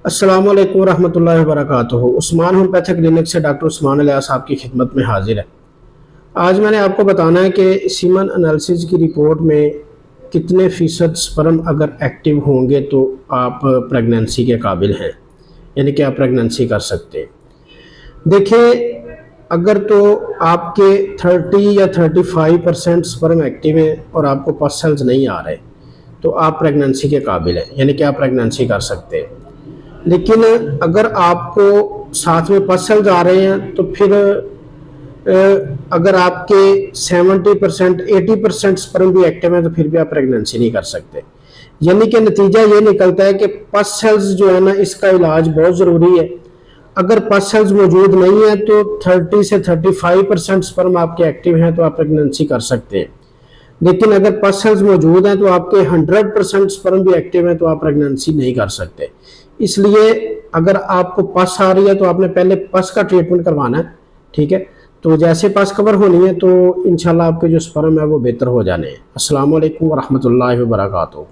अस्सलाम वालेकुम रहमतुल्लाहि व बरकातुहू। उस्मान होम्योपैथिक क्लिनिक से डॉक्टर उस्मान इलियास आपकी खिदमत में हाजिर है। आज मैंने आपको बताना है कि सीमन एनालिसिस की रिपोर्ट में कितने फ़ीसद स्पर्म अगर एक्टिव होंगे तो आप प्रेगनेंसी के काबिल हैं, यानी कि आप प्रेगनेंसी कर सकते हैं। देखिए, अगर तो आपके 30 या 35% स्पर्म एक्टिव हैं और आपको पस सेल्स नहीं आ रहे तो आप प्रेगनेंसी के काबिल हैं, यानी कि आप प्रेगनेंसी कर सकते हैं। लेकिन अगर आपको साथ में पस सेल्स आ रहे हैं तो फिर अगर आपके 70% 80% स्पर्म भी एक्टिव है तो फिर भी आप प्रेगनेंसी नहीं कर सकते। यानी कि नतीजा ये निकलता है कि पस सेल्स जो है ना, इसका इलाज बहुत ज़रूरी है। अगर पस सेल्स मौजूद नहीं है तो 30 से 35% स्पर्म आपके एक्टिव हैं तो आप प्रेगनेंसी कर सकते हैं। लेकिन अगर पस सेल्स मौजूद हैं तो आपके 100% स्पर्म भी एक्टिव हैं तो आप प्रेगनेंसी नहीं कर सकते। इसलिए अगर आपको पस आ रही है तो आपने पहले पस का ट्रीटमेंट करवाना है, ठीक है। तो जैसे पस कवर होनी है तो इंशाल्लाह आपके जो स्पर्म है वो बेहतर हो जाने हैं। अस्सलाम वालेकुम व रहमतुल्लाहि व बरकातुहू।